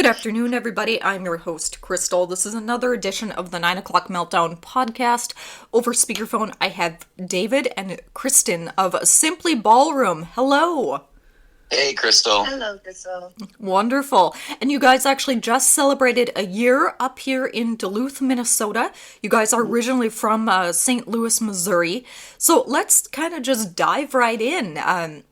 Good afternoon, everybody. I'm your host, Crystal. This is another edition of the 9 o'clock Meltdown podcast. Over speakerphone, I have David and Kristen of Simply Ballroom. Hello. Hey, Crystal. Hello, Crystal. Wonderful. And you guys actually just celebrated a year up here in Duluth, Minnesota. You guys are originally from St. Louis, Missouri. So let's kind of just dive right in.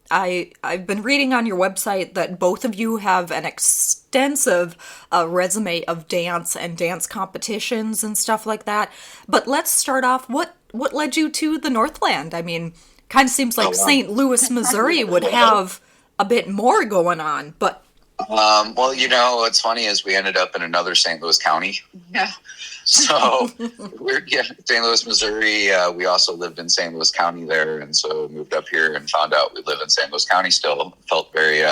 I've been reading on your website that both of you have an extensive resume of dance and dance competitions and stuff like that. But let's start off. What led you to the Northland? I mean, kind of seems like St. Louis, Missouri would have a bit more going on, but well, what's funny is we ended up in another St. Louis County. Yeah. So St. Louis, Missouri. We also lived in St. Louis County there, and so moved up here and found out we live in St. Louis County still. Felt very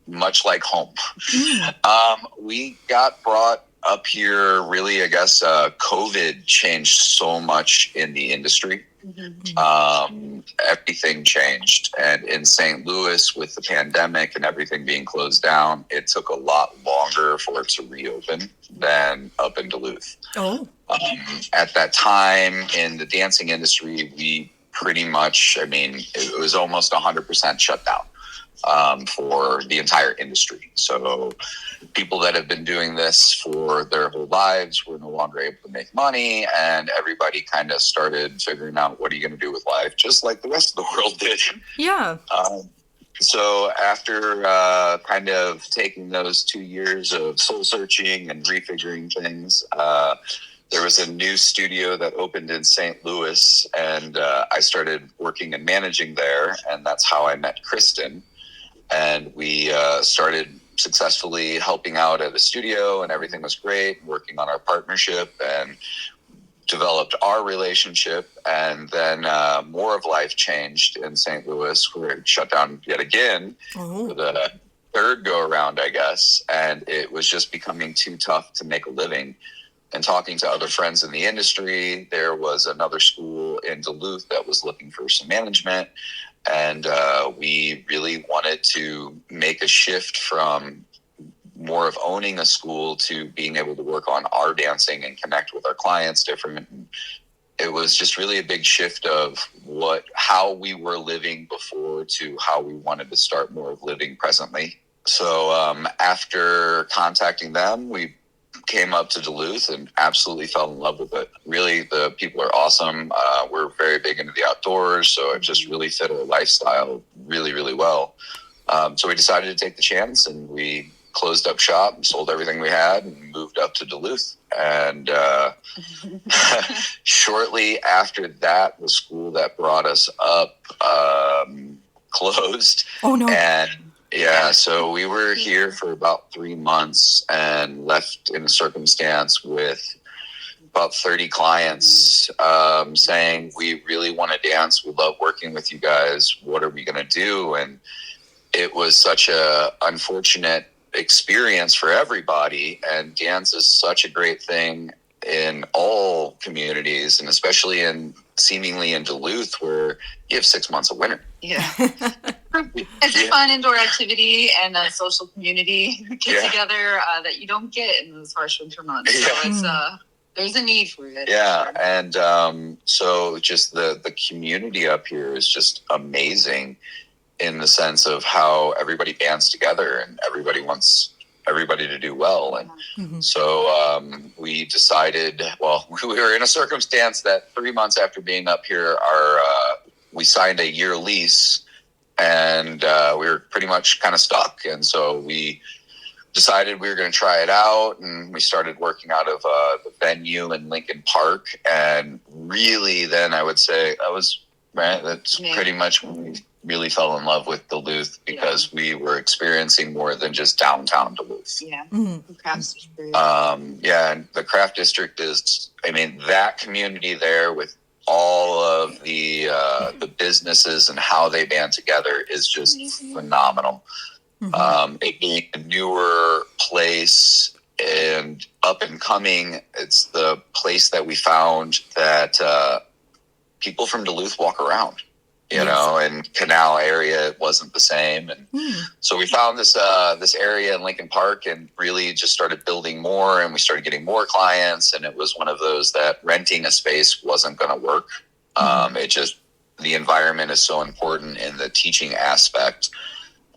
much like home. We got brought up here. Really, I guess COVID changed so much in the industry. Everything changed, and in St. Louis with the pandemic and everything being closed down, it took a lot longer for it to reopen than up in Duluth. At that time in the dancing industry, we pretty much, it was almost 100% shut down for the entire industry. So people that have been doing this for their whole lives were no longer able to make money, and everybody kind of started figuring out, what are you going to do with life, just like the rest of the world did. Yeah. So after kind of taking those 2 years of soul searching and refiguring things, there was a new studio that opened in St. Louis, and I started working and managing there, and that's how I met Kristen. And we started successfully helping out at a studio, and everything was great, working on our partnership and developed our relationship. And then more of life changed in St. Louis, where it shut down yet again for the third go around, I guess. And it was just becoming too tough to make a living. And talking to other friends in the industry, there was another school in Duluth that was looking for some management. And we really wanted to make a shift from more of owning a school to being able to work on our dancing and connect with our clients different. And it was just really a big shift of how we were living before to how we wanted to start more of living presently. So after contacting them, we came up to Duluth and absolutely fell in love with it. Really, the people are awesome. We're very big into the outdoors, so it just really fit our lifestyle really, really well. So we decided to take the chance, and we closed up shop and sold everything we had and moved up to Duluth. And shortly after that, the school that brought us up closed. Oh, no. And yeah, so we were here for about 3 months and left in a circumstance with about 30 clients saying, we really want to dance. We love working with you guys. What are we going to do? And it was such a unfortunate experience for everybody. And dance is such a great thing in all communities, and especially seemingly in Duluth, where you have 6 months of winter. Yeah. It's a fun indoor activity and a social community get together that you don't get in those harsh winter months. So it's there's a need for it. Yeah. Sure. And so just the community up here is just amazing in the sense of how everybody bands together and everybody wants everybody to do well. And so we decided, we were in a circumstance that 3 months after being up here, we signed a year lease, and we were pretty much kind of stuck. And so we decided we were going to try it out, and we started working out of the venue in Lincoln Park. And really, then I would say that's pretty much when we really fell in love with Duluth, because we were experiencing more than just downtown Duluth. Yeah. The craft district. And the craft district is, that community there with all of the businesses and how they band together is just phenomenal. It being a newer place and up and coming, it's the place that we found that people from Duluth walk around. you know, and Canal area, it wasn't the same. And so we found this area in Lincoln Park and really just started building more, and we started getting more clients. And it was one of those that renting a space wasn't going to work. It just, the environment is so important in the teaching aspect,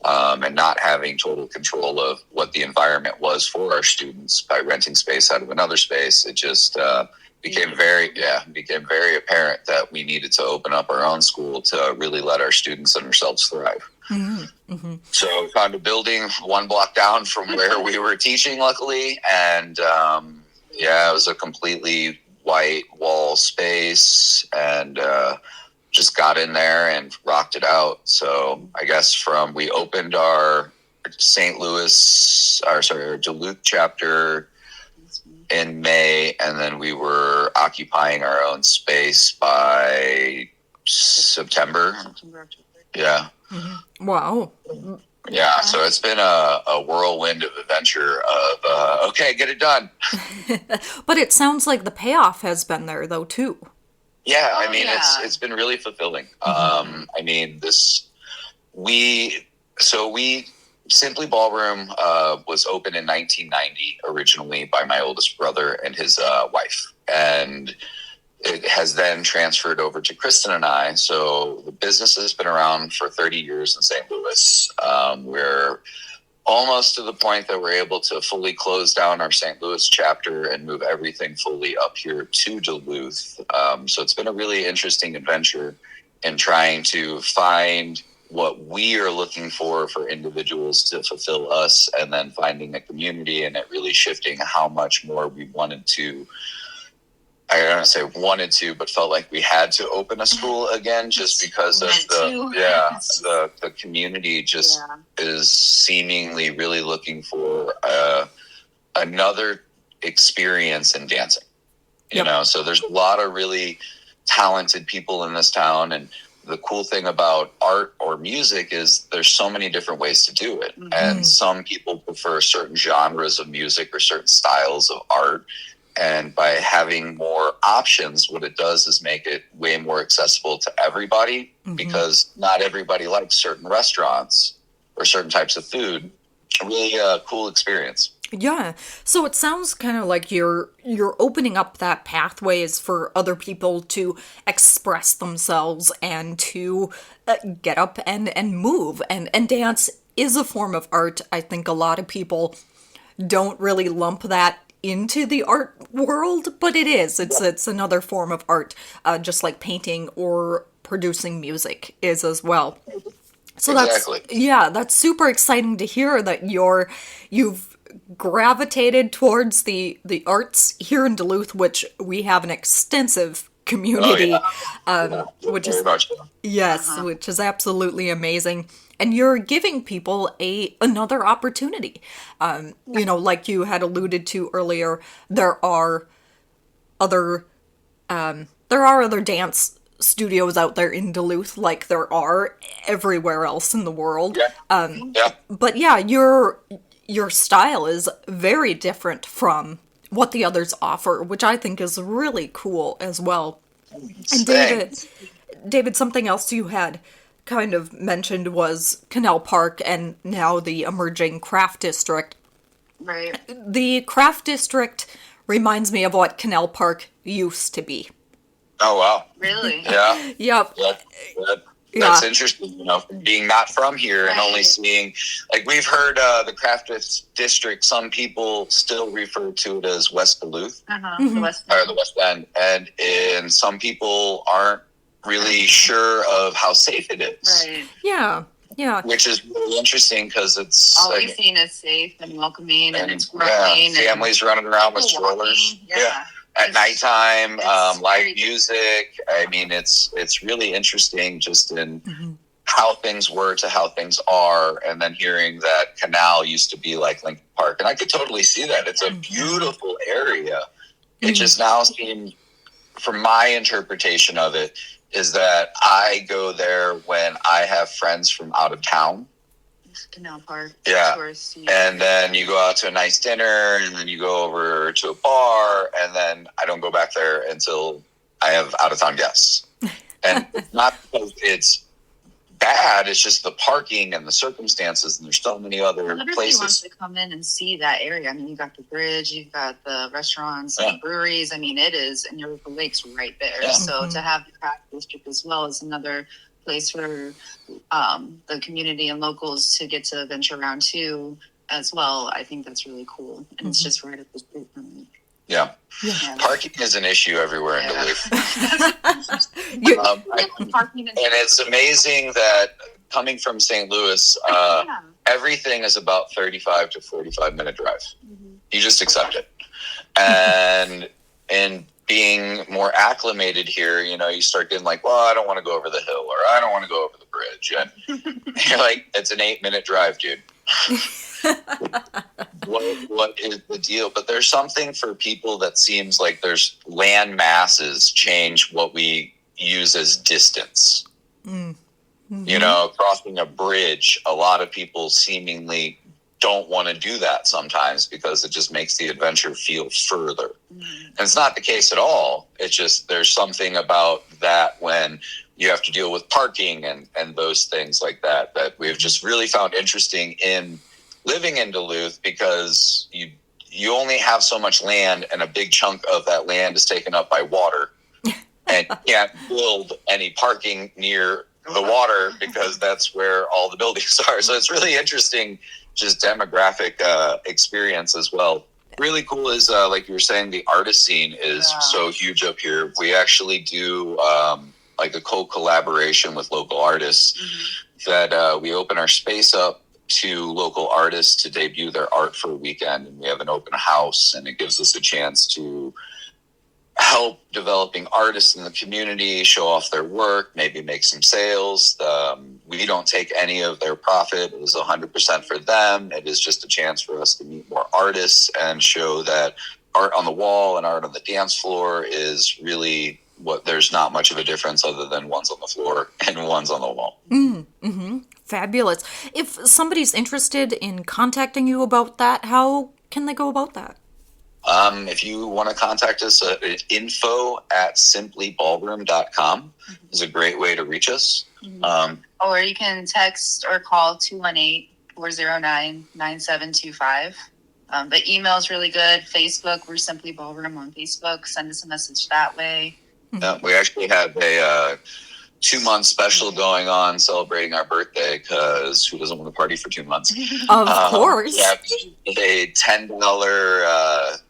and not having total control of what the environment was for our students by renting space out of another space. It just, became very apparent that we needed to open up our own school to really let our students and ourselves thrive. So we found a building one block down from where we were teaching, luckily. And it was a completely white wall space, and just got in there and rocked it out. So I guess we opened our our Duluth chapter in May, and then we were occupying our own space by September. Yeah. Wow. Yeah, so it's been a whirlwind of adventure of, okay, get it done. But it sounds like the payoff has been there, though, too. Yeah, I mean, it's been really fulfilling. I mean, Simply Ballroom was opened in 1990 originally by my oldest brother and his wife. And it has then transferred over to Kristen and I. So the business has been around for 30 years in St. Louis. We're almost to the point that we're able to fully close down our St. Louis chapter and move everything fully up here to Duluth. So it's been a really interesting adventure in trying to find what we are looking for individuals to fulfill us, and then finding a community, and it really shifting how much more we wanted to, I don't want to say wanted to, but felt like we had to open a school again, just because of the community just is seemingly really looking for another experience in dancing, you know? So there's a lot of really talented people in this town, and the cool thing about art or music is there's so many different ways to do it. And some people prefer certain genres of music or certain styles of art. And by having more options, what it does is make it way more accessible to everybody, because not everybody likes certain restaurants or certain types of food. A really cool experience. Yeah. So it sounds kind of like you're opening up that pathways for other people to express themselves and to get up and move. And dance is a form of art. I think a lot of people don't really lump that into the art world, but it is. It's another form of art, just like painting or producing music is as well. So that's super exciting to hear that you've gravitated towards the arts here in Duluth, which we have an extensive community, which is which is absolutely amazing. And you're giving people another opportunity. You know, like you had alluded to earlier, there are other dance studios out there in Duluth, like there are everywhere else in the world. But yeah, your style is very different from what the others offer, which I think is really cool as well. And David, something else you had kind of mentioned was Canal Park and now the emerging craft district. Right. The craft district reminds me of what Canal Park used to be. Oh, wow. Really? Yeah. Yep. That's interesting, you know, being not from here and only seeing, like, we've heard the craft district, some people still refer to it as West Duluth, the West End, and some people aren't really sure of how safe it is. Right. Yeah. Which is really interesting because it's always seen as safe and welcoming, and it's growing. Families running around with strollers. At nighttime, live music. I mean, it's really interesting just in how things were to how things are, and then hearing that Canal used to be like Lincoln Park, and I could totally see that. It's a beautiful area. It just now seems, from my interpretation of it, is that I go there when I have friends from out of town. Canal Park. Yeah. And then you go out to a nice dinner, and then you go over to a bar, and then I don't go back there until I have out of town guests. And it's not because it's bad, it's just the parking and the circumstances, and there's so many other Everybody places. wants to come in and see that area. I mean, you got the bridge, you've got the restaurants and breweries. I mean, it is, and your lake's right there. Yeah. So to have the craft district as well is another place for the community and locals to get to venture around too as well. I think that's really cool. And it's just right up the street from me. Yeah. Yeah. Parking is an issue everywhere in Duluth. Parking And it's amazing that coming from St. Louis, everything is about 35 to 45 minute drive. You just accept it. And being more acclimated here, you know, you start getting like, well, I don't want to go over the hill, or I don't want to go over the bridge. And you're like, it's an 8-minute drive, dude. What is the deal? But there's something for people that seems like there's land masses change what we use as distance. You know, crossing a bridge, a lot of people seemingly don't want to do that sometimes because it just makes the adventure feel further. And it's not the case at all. It's just there's something about that when you have to deal with parking and those things like that we've just really found interesting in living in Duluth, because you only have so much land, and a big chunk of that land is taken up by water, and you can't build any parking near the water because that's where all the buildings are. So it's really interesting, just demographic experience as well. Really cool is, like you were saying, the artist scene is so huge up here. We actually do like a co-collaboration with local artists that we open our space up to local artists to debut their art for a weekend, and we have an open house, and it gives us a chance to help developing artists in the community show off their work, maybe make some sales. We don't take any of their profit. It is 100% for them. It is just a chance for us to meet more artists and show that art on the wall and art on the dance floor is really what, there's not much of a difference other than one's on the floor and one's on the wall. Fabulous. If somebody's interested in contacting you about that, how can they go about that? If you want to contact us, info@simplyballroom.com is a great way to reach us. Or you can text or call 218-409-9725. But email is really good. Facebook, we're Simply Ballroom on Facebook. Send us a message that way. We actually have a 2-month special going on celebrating our birthday, because who doesn't want to party for 2 months? Of course. Yeah, a $10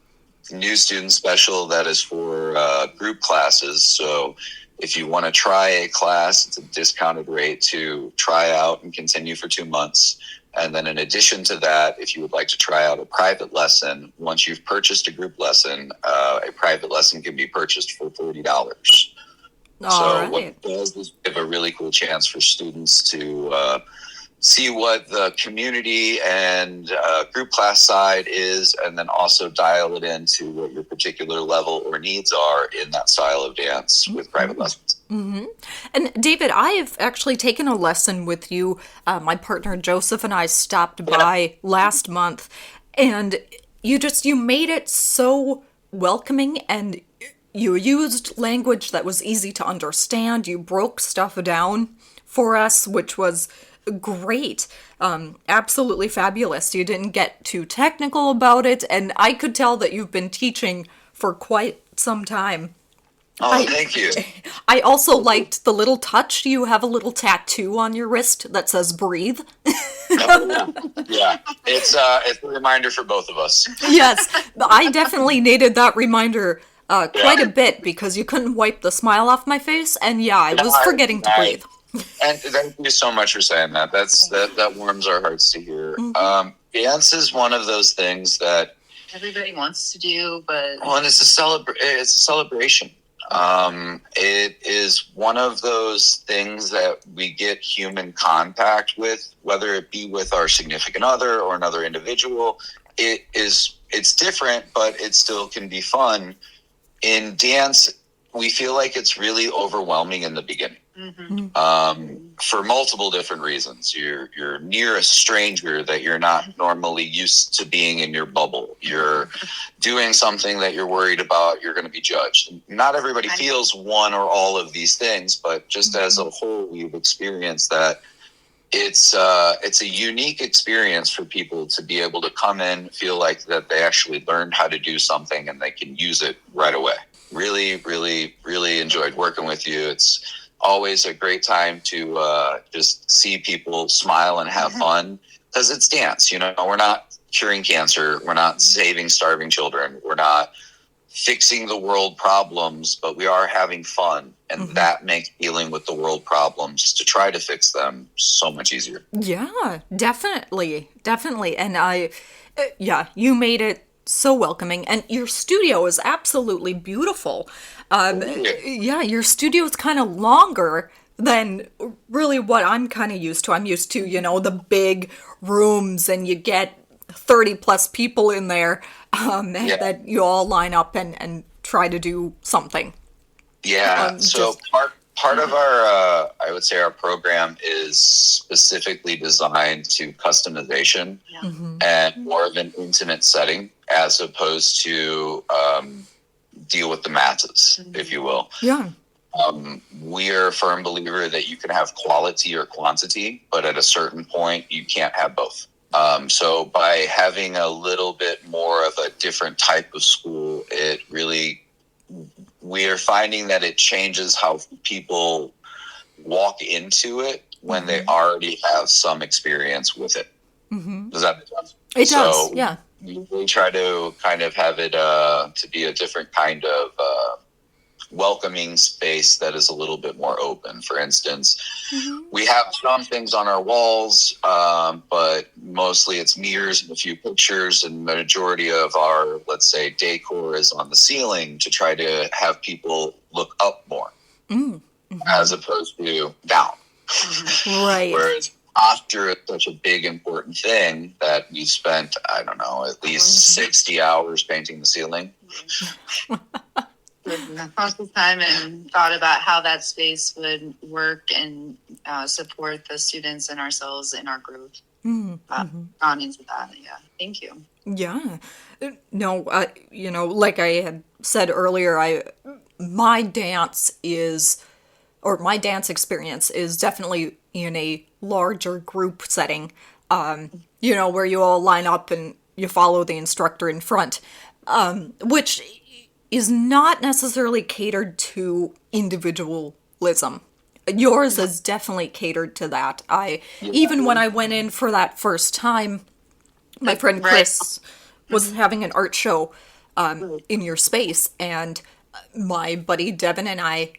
new student special that is for group classes. So if you want to try a class, it's a discounted rate to try out and continue for 2 months. And then in addition to that, if you would like to try out a private lesson, once you've purchased a group lesson, a private lesson can be purchased for $40. What it does is give a really cool chance for students to see what the community and group class side is, and then also dial it into what your particular level or needs are in that style of dance with private lessons. And David, I've actually taken a lesson with you. My partner Joseph and I stopped by last month, and you made it so welcoming, and you used language that was easy to understand. You broke stuff down for us, which was great. Absolutely fabulous. You didn't get too technical about it, and I could tell that you've been teaching for quite some time. Thank you. I also liked the little touch. You have a little tattoo on your wrist that says breathe. Yeah. It's a reminder for both of us. Yes, I definitely needed that reminder quite a bit, because you couldn't wipe the smile off my face, and I was forgetting to breathe. And thank you so much for saying that. That warms our hearts to hear. Dance is one of those things that everybody wants to do, but it's a celebration. It is one of those things that we get human contact with, whether it be with our significant other or another individual. It's different, but it still can be fun. In dance, we feel like it's really overwhelming in the beginning. for multiple different reasons. You're near a stranger that you're not normally used to being in your bubble. You're doing something that you're worried about. You're going to be judged. Not everybody feels one or all of these things, but just as a whole, we've experienced that it's a unique experience for people to be able to come in, feel like that they actually learned how to do something and they can use it right away. Really, really, really enjoyed working with you. It's always a great time to just see people smile and have fun, because it's dance. We're not curing cancer. We're not saving starving children. We're not fixing the world problems, but we are having fun. And that makes dealing with the world problems to try to fix them so much easier. Yeah, definitely. Definitely. And you made it so welcoming. And your studio is absolutely beautiful. Yeah, your studio is kind of longer than really what I'm kind of used to. I'm used to, the big rooms, and you get 30 plus people in there that you all line up and try to do something. Yeah. So part of our, I would say our program is specifically designed to customization and more of an intimate setting, as opposed to deal with the masses, if you will. Yeah. We are a firm believer that you can have quality or quantity, but at a certain point, you can't have both. So by having a little bit more of a different type of school, we are finding that it changes how people walk into it when they already have some experience with it. Does that make sense? It does, yeah. We try to kind of have it to be a different kind of welcoming space that is a little bit more open. For instance, we have some things on our walls, but mostly it's mirrors and a few pictures, and the majority of our, let's say, decor is on the ceiling to try to have people look up more as opposed to down. Right. Whereas posture is such a big, important thing that we spent, I don't know, at least 60 hours painting the ceiling. Conscious time and thought about how that space would work and support the students and ourselves in our growth. Gone into that. Yeah. Thank you. Yeah. No, like I had said earlier, my dance experience is definitely in a larger group setting, where you all line up and you follow the instructor in front, which is not necessarily catered to individualism. Yours is definitely catered to that. Even when I went in for that first time, my friend Chris was having an art show in your space, and my buddy Devin and I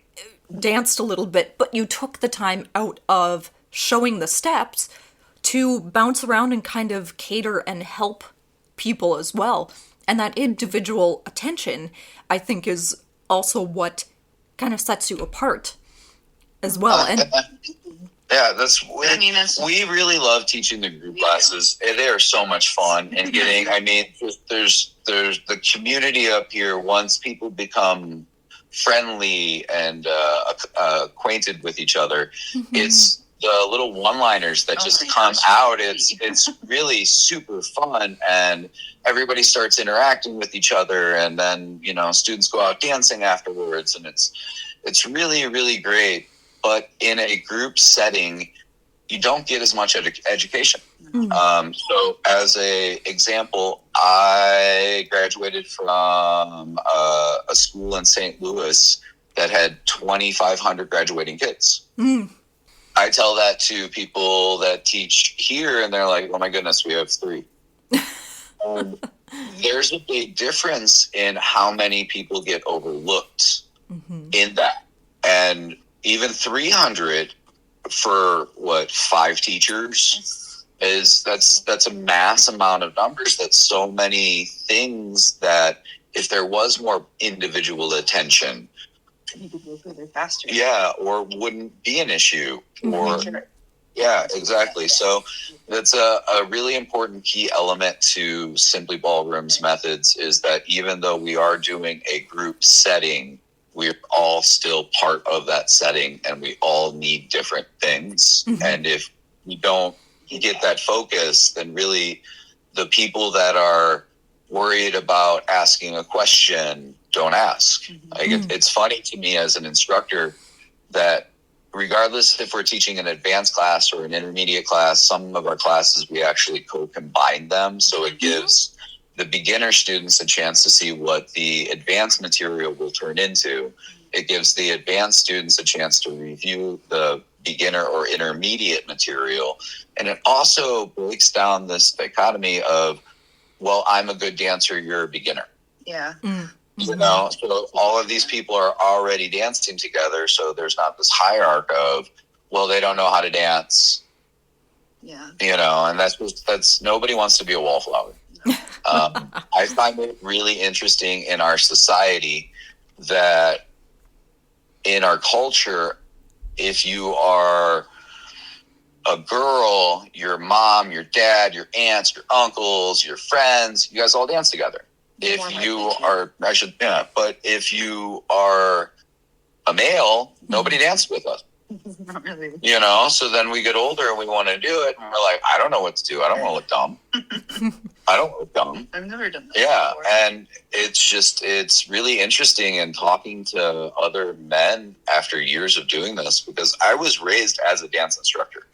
danced a little bit, but you took the time out of showing the steps to bounce around and kind of cater and help people as well. And that individual attention, I think, is also what kind of sets you apart as well. And yeah, we really love teaching the group classes. They are so much fun, and there's the community up here. Once people become friendly and acquainted with each other, it's the little one-liners that just come out. It's really super fun, and everybody starts interacting with each other, and then students go out dancing afterwards, and it's really, really great. But in a group setting, you don't get as much education. So as a example, I graduated from a school in St. Louis that had 2,500 graduating kids. I tell that to people that teach here, and they're like, oh my goodness, we have 3. There's a big difference in how many people get overlooked in that. And even 300 for 5 teachers that's a mass amount of numbers. That's so many things that if there was more individual attention, you could go further faster. Yeah, or wouldn't be an issue. Yeah, exactly. So that's a really important key element to Simply Ballroom's methods, is that even though we are doing a group setting, we're all still part of that setting, and we all need different things. Mm-hmm. And if we don't get that focus, then really the people that are worried about asking a question don't ask. Like it's funny to me as an instructor that regardless if we're teaching an advanced class or an intermediate class, some of our classes we actually co-combine them, so it gives the beginner students a chance to see what the advanced material will turn into. It gives the advanced students a chance to review the beginner or intermediate material. And it also breaks down this dichotomy of, well, I'm a good dancer, you're a beginner. Yeah. You know, so all of these people are already dancing together, so there's not this hierarchy of, well, they don't know how to dance. Yeah. You know, and that's nobody wants to be a wallflower. I find it really interesting in our society that in our culture, if you are a girl, your mom, your dad, your aunts, your uncles, your friends, you guys all dance together. If you are, but if you are a male, nobody danced with us. Not really. You know, so then we get older and we want to do it, and we're like, I don't know what to do. I don't want to look dumb. I don't look dumb. I've never done that. Yeah, before. and it's really interesting in talking to other men after years of doing this, because I was raised as a dance instructor.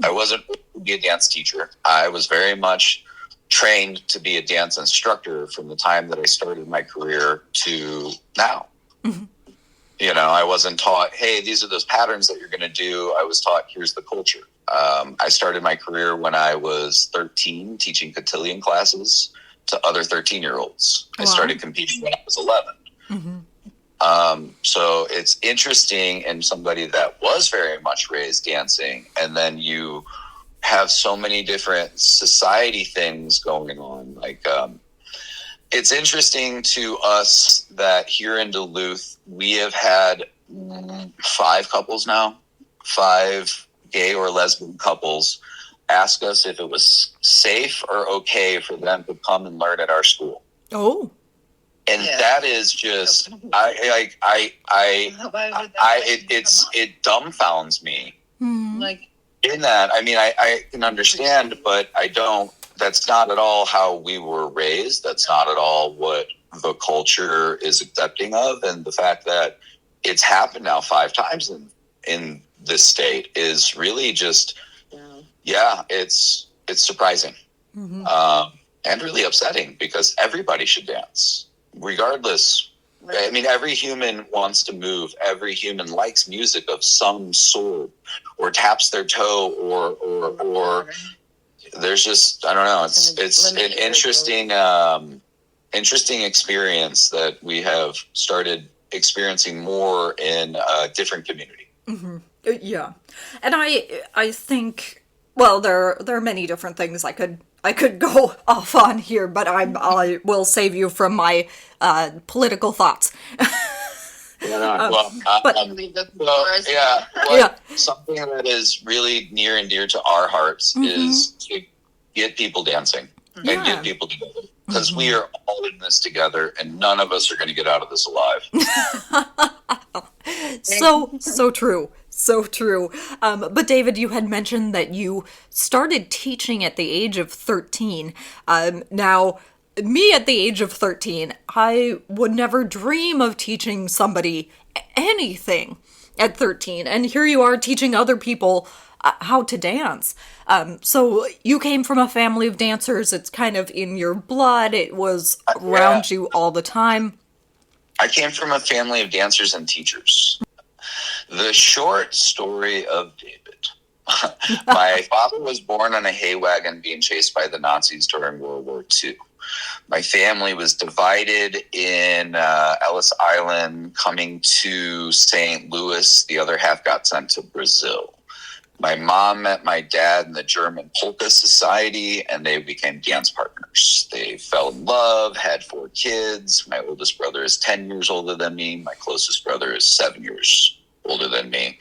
I wasn't to be a dance teacher. I was very much trained to be a dance instructor from the time that I started my career to now. You know, I wasn't taught, hey, these are those patterns that you're going to do. I was taught, here's the culture. I started my career when I was 13, teaching cotillion classes to other 13-year-olds. Wow. I started competing when I was 11. So it's interesting in somebody that was very much raised dancing, and then you have so many different society things going on. Like, it's interesting to us that here in Duluth, we have had 5 couples now, 5 gay or lesbian couples ask us if it was safe or okay for them to come and learn at our school. Oh. And that is just, it dumbfounds me. Like, in that, I mean, I can understand, but I don't, that's not at all how we were raised. That's not at all what the culture is accepting of. And the fact that it's happened now 5 times in this state is really just, it's surprising. And really upsetting, because everybody should dance, regardless. I mean, every human wants to move. Every human likes music of some sort, or taps their toe, or there's just, I don't know. It's an interesting experience that we have started experiencing more in a different community. Yeah, and I think, well, there are many different things I could go off on here, but I will save you from my political thoughts. Something that is really near and dear to our hearts is to get people dancing and get people together, because we are all in this together, and none of us are going to get out of this alive. So true. So true. But David, you had mentioned that you started teaching at the age of 13. Now, me at the age of 13, I would never dream of teaching somebody anything at 13. And here you are teaching other people how to dance. So you came from a family of dancers. It's kind of in your blood. It was around you all the time. I came from a family of dancers and teachers. The short story of David. My father was born on a hay wagon being chased by the Nazis during World War II. My family was divided in Ellis Island, coming to St. Louis. The other half got sent to Brazil. My mom met my dad in the German Polka Society, and they became dance partners. They fell in love, had 4 kids. My oldest brother is 10 years older than me. My closest brother is 7 years older than me.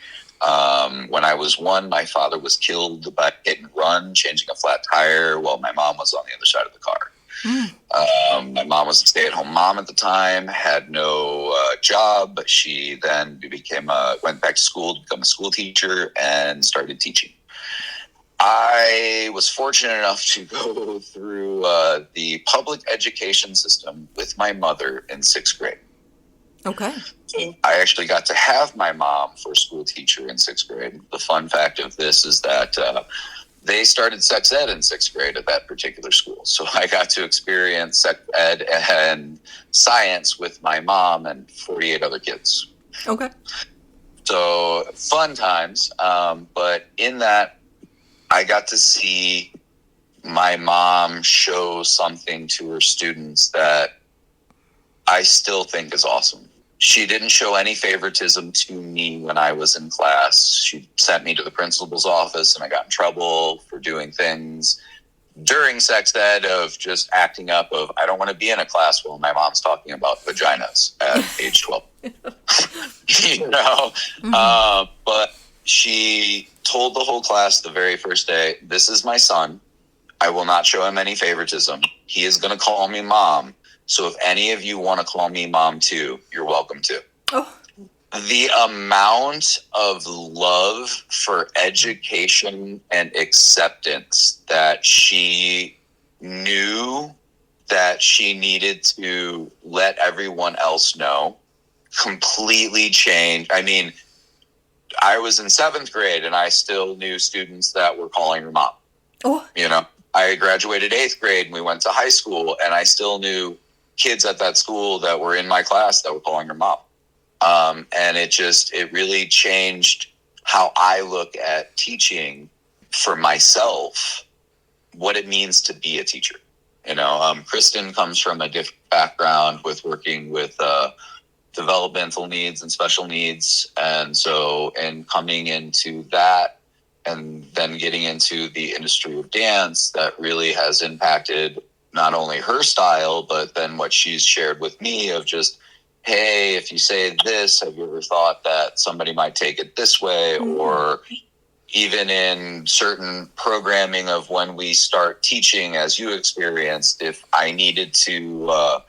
When I was 1, my father was killed by hit and run, changing a flat tire, while my mom was on the other side of the car. My mom was a stay-at-home mom at the time, had no job, but she then went back to school to become a school teacher and started teaching. I was fortunate enough to go through the public education system with my mother in 6th grade. Okay. So I actually got to have my mom for school teacher in 6th grade. The fun fact of this is that they started sex ed in 6th grade at that particular school. So I got to experience sex ed and science with my mom and 48 other kids. Okay. So fun times. But in that, I got to see my mom show something to her students that I still think is awesome. She didn't show any favoritism to me when I was in class. She sent me to the principal's office and I got in trouble for doing things during sex ed of just acting up of, I don't want to be in a class while my mom's talking about vaginas at age 12. But she told the whole class the very first day, this is my son. I will not show him any favoritism. He is going to call me mom. So if any of you want to call me mom too, you're welcome to. Oh. The amount of love for education and acceptance that she knew that she needed to let everyone else know completely changed. I mean, I was in 7th grade and I still knew students that were calling her mom. Oh. I graduated 8th grade and we went to high school and I still knew kids at that school that were in my class that were calling her mom. And it really changed how I look at teaching for myself, what it means to be a teacher. Kristen comes from a different background with working with developmental needs and special needs. And so, and coming into that and then getting into the industry of dance, that really has impacted not only her style, but then what she's shared with me of just, hey, if you say this, have you ever thought that somebody might take it this way? Mm-hmm. Or even in certain programming of when we start teaching, as you experienced, if I needed to,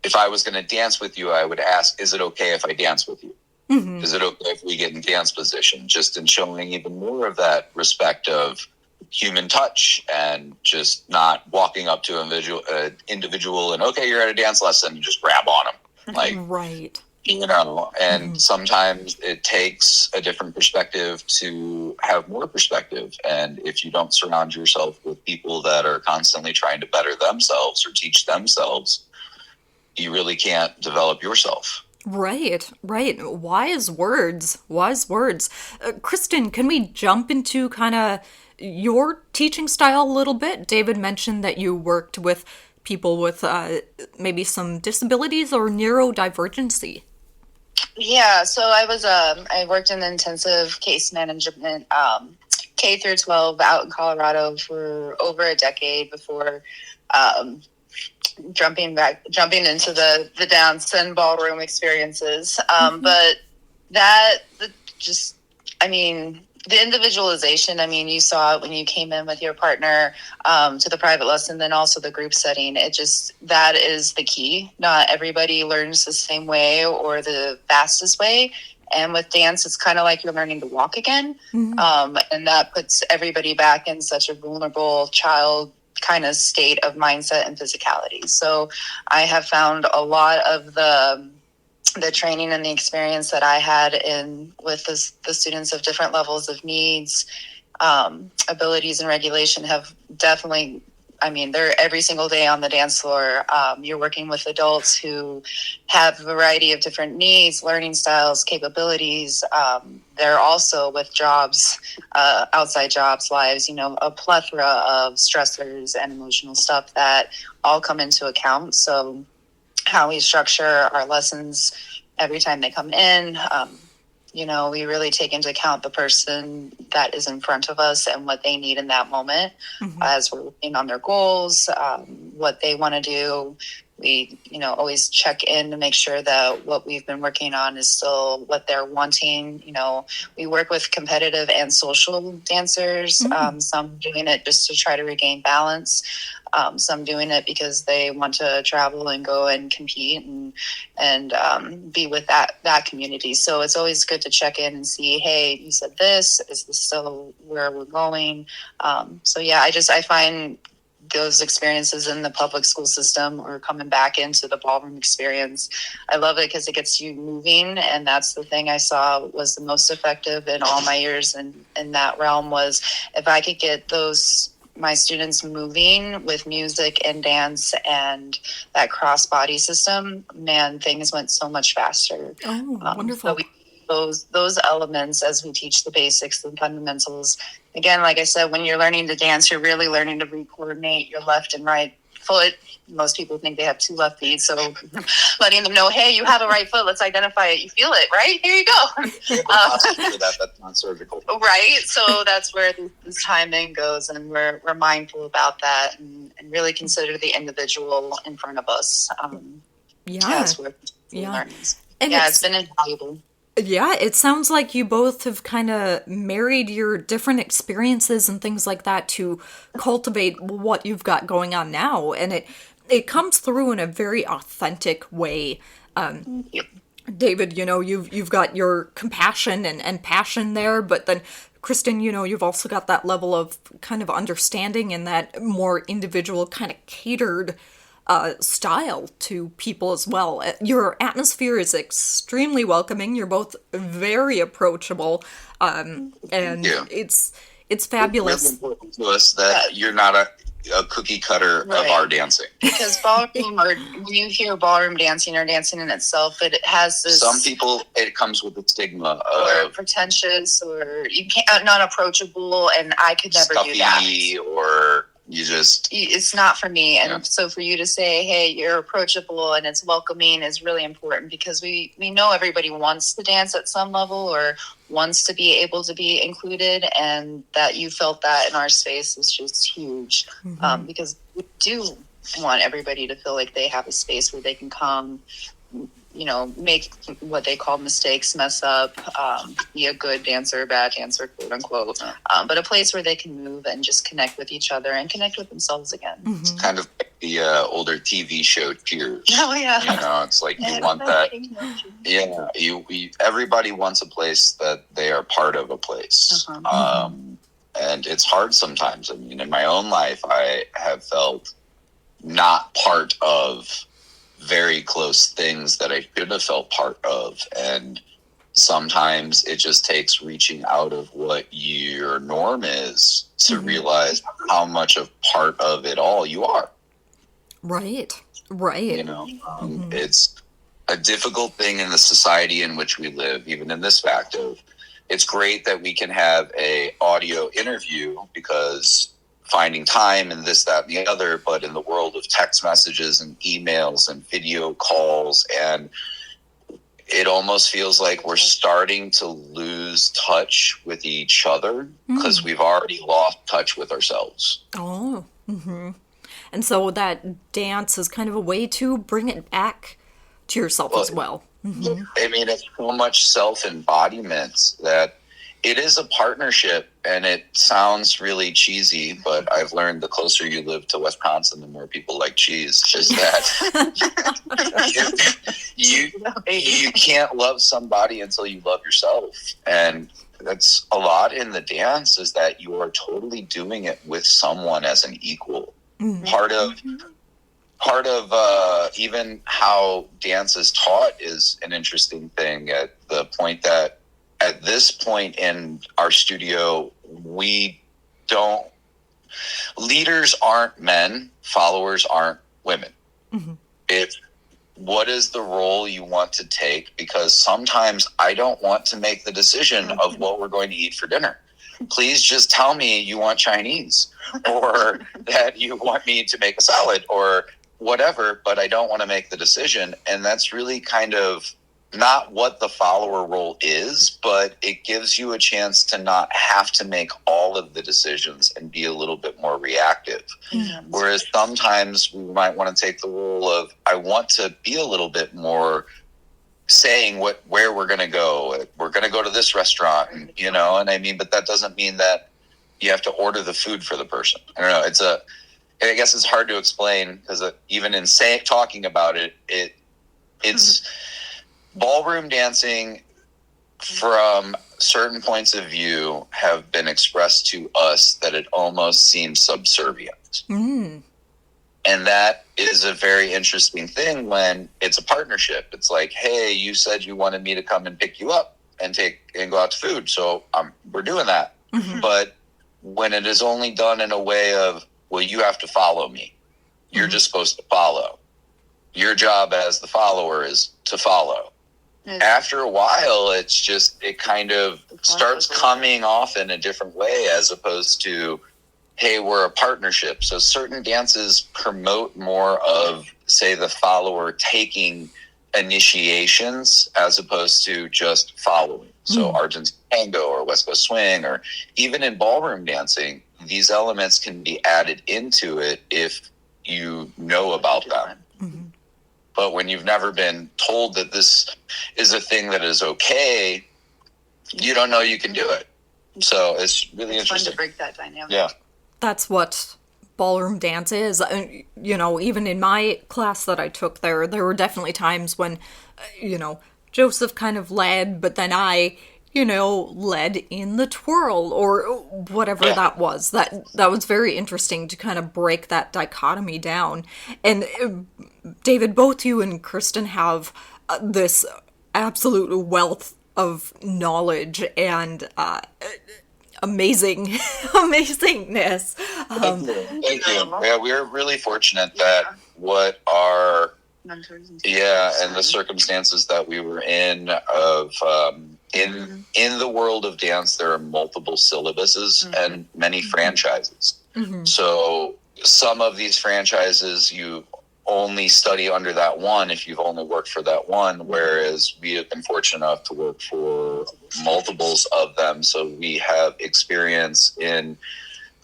if I was going to dance with you, I would ask, is it okay if I dance with you? Mm-hmm. Is it okay if we get in dance position? Just in showing even more of that respect of human touch and just not walking up to an individual and, okay, you're at a dance lesson, you just grab on them. Like, right. And mm-hmm. sometimes it takes a different perspective to have more perspective. And if you don't surround yourself with people that are constantly trying to better themselves or teach themselves, you really can't develop yourself. Right. Wise words. Kristen, can we jump into kind of your teaching style a little bit? David mentioned that you worked with people with maybe some disabilities or neurodivergency. Yeah, so I worked in intensive case management, K through 12 out in Colorado for over a decade before jumping into the dance and ballroom experiences. Mm-hmm. But the individualization, you saw it when you came in with your partner to the private lesson, then also the group setting. That is the key. Not everybody learns the same way or the fastest way. And with dance, it's kind of like you're learning to walk again. Mm-hmm. And that puts everybody back in such a vulnerable child kind of state of mindset and physicality. So I have found a lot of the training and the experience that I had with the students of different levels of needs, abilities and regulation have definitely, they're every single day on the dance floor. You're working with adults who have a variety of different needs, learning styles, capabilities. They're also with jobs, outside jobs, lives, a plethora of stressors and emotional stuff that all come into account. So how we structure our lessons every time they come in, we really take into account the person that is in front of us and what they need in that moment. Mm-hmm. As we're working on their goals, what they want to do, we, always check in to make sure that what we've been working on is still what they're wanting. We work with competitive and social dancers, some doing it just to try to regain balance. Some doing it because they want to travel and go and compete and be with that community. So it's always good to check in and see, hey, you said this, is this still where we're going? So yeah, I find those experiences in the public school system or coming back into the ballroom experience, I love it because it gets you moving. And that's the thing I saw was the most effective in all my years in that realm, was if I could get my students moving with music and dance and that cross body system, man, things went so much faster. Oh, wonderful. So we those elements as we teach the basics and fundamentals. Again, like I said, when you're learning to dance, you're really learning to re-coordinate your left and right foot. Most people think they have two left feet, so letting them know, hey, you have a right foot, let's identify it. You feel it, right? Here you go. That's not surgical. Right, so that's where this timing goes, and we're mindful about that and really consider the individual in front of us. That's where learnings. And it's been invaluable. Yeah, it sounds like you both have kind of married your different experiences and things like that to cultivate what you've got going on now. And it comes through in a very authentic way. David, you've got your compassion and passion there, but then Kristen, you've also got that level of kind of understanding and that more individual kind of catered style to people as well. Your atmosphere is extremely welcoming. You're both very approachable, and it's fabulous. It's really important to us that you're not a cookie cutter of our dancing. Because ballroom, or when you hear ballroom dancing or dancing in itself, it has this. Some people, it comes with the stigma or of pretentious, or you can't, not approachable, and I could never do that. Or it's not for me. And so for you to say, hey, you're approachable and it's welcoming is really important, because we know everybody wants to dance at some level or wants to be able to be included, and that you felt that in our space is just huge. Because we do want everybody to feel like they have a space where they can come, make what they call mistakes, mess up, be a good dancer, bad dancer, quote unquote, but a place where they can move and just connect with each other and connect with themselves again. It's kind of like the older TV show Cheers. Oh yeah, it's like you want that. Yeah, everybody wants a place that they are part of a place, and it's hard sometimes. I mean, in my own life, I have felt not part of very close things that I should have felt part of. And sometimes it just takes reaching out of what your norm is to realize how much of part of it all you are. Right. It's a difficult thing in the society in which we live, even in this fact of, it's great that we can have a audio interview because finding time and this, that, and the other, but in the world of text messages and emails and video calls, and it almost feels like we're starting to lose touch with each other because we've already lost touch with ourselves. Oh, and so that dance is kind of a way to bring it back to yourself as well. I mean, it's so much self-embodiment that it is a partnership, and it sounds really cheesy, but I've learned the closer you live to Wisconsin, the more people like cheese. Is that you can't love somebody until you love yourself, and that's a lot in the dance. Is that you are totally doing it with someone as an equal. Part of even how dance is taught is an interesting thing. At the point that. At this point in our studio, leaders aren't men, followers aren't women. What is the role you want to take? Because sometimes I don't want to make the decision of what we're going to eat for dinner. Please just tell me you want Chinese or that you want me to make a salad or whatever, but I don't want to make the decision. And that's really kind of not what the follower role is, but it gives you a chance to not have to make all of the decisions and be a little bit more reactive. Mm-hmm. Whereas sometimes we might want to take the role of, I want to be a little bit more saying where we're going to go. We're going to go to this restaurant, and I mean, but that doesn't mean that you have to order the food for the person. I don't know. I guess it's hard to explain because even in talking about it, it's ballroom dancing from certain points of view have been expressed to us that it almost seems subservient. Mm. And that is a very interesting thing when it's a partnership. It's like, hey, you said you wanted me to come and pick you up and go out to food. So we're doing that. Mm-hmm. But when it is only done in a way of, well, you have to follow me. You're just supposed to follow. Your job as the follower is to follow. After a while, it kind of starts coming off in a different way as opposed to, hey, we're a partnership. So certain dances promote more of, say, the follower taking initiations as opposed to just following. So Argentine tango or West Coast swing, or even in ballroom dancing, these elements can be added into it if you know about them. Mm-hmm. But when you've never been told that this is a thing that is okay, you don't know you can do it. So it's really interesting. Fun to break that dynamic. Yeah. That's what ballroom dance is. Even in my class that I took there were definitely times when, Joseph kind of led, but then I, led in the twirl or whatever that was. That was very interesting to kind of break that dichotomy down. And David, both you and Kristen have this absolute wealth of knowledge and amazingness. Thank you. Yeah, we're really fortunate that what our mentors and and the circumstances that we were in of in the world of dance, there are multiple syllabuses and many franchises. Mm-hmm. So some of these franchises you only study under that one if you've only worked for that one, whereas we have been fortunate enough to work for multiples of them. So we have experience in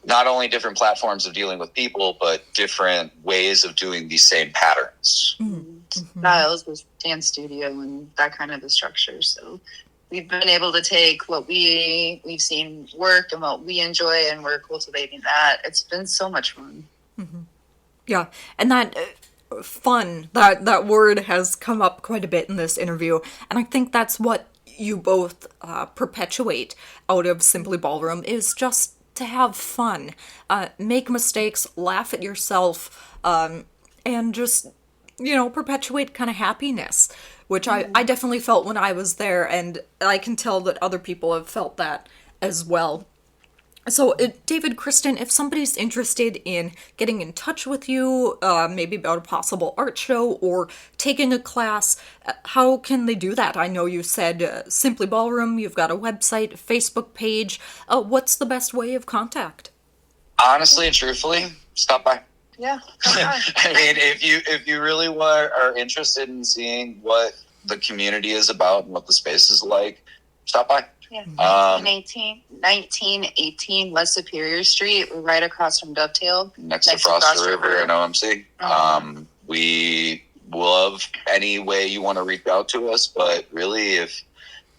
not only different platforms of dealing with people, but different ways of doing these same patterns. Mm-hmm. Styles with dance studio and that kind of a structure. So we've been able to take what we've seen work and what we enjoy, and we're cultivating that. It's been so much fun. Mm-hmm. Yeah, and that fun, that word has come up quite a bit in this interview, and I think that's what you both perpetuate out of Simply Ballroom, is just to have fun, make mistakes, laugh at yourself, and just, perpetuate kind of happiness, which I definitely felt when I was there, and I can tell that other people have felt that as well. So, David, Kristen, if somebody's interested in getting in touch with you, maybe about a possible art show or taking a class, how can they do that? I know you said Simply Ballroom, you've got a website, Facebook page. What's the best way of contact? Honestly and truthfully, stop by. Yeah. I mean, if you really are interested in seeing what the community is about and what the space is like, stop by. Yeah, 1918 West Superior Street, right across from Dovetail. Next to Frost River and OMC. We love any way you want to reach out to us, but really, if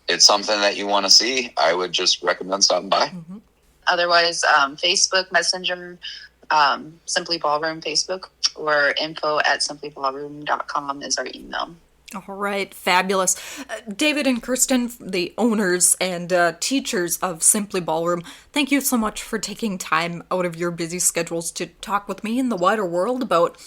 it's something that you want to see, I would just recommend stopping by. Mm-hmm. Otherwise, Facebook Messenger, Simply Ballroom Facebook, or info@simplyballroom.com is our email. All right, fabulous. David and Kristen, the owners and teachers of Simply Ballroom, thank you so much for taking time out of your busy schedules to talk with me in the wider world about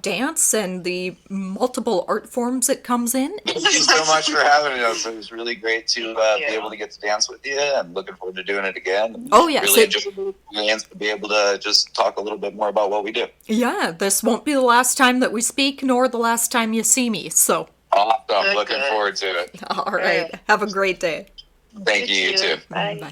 dance and the multiple art forms it comes in. Thank you so much for having us. It was really great to be able to get to dance with you, and looking forward to doing it again. Oh, yes. Really enjoyed the chance to be able to just talk a little bit more about what we do. Yeah, this won't be the last time that we speak, nor the last time you see me, so. Awesome. Looking forward to it. All right. Have a great day. Thank you, you too. Bye. Bye.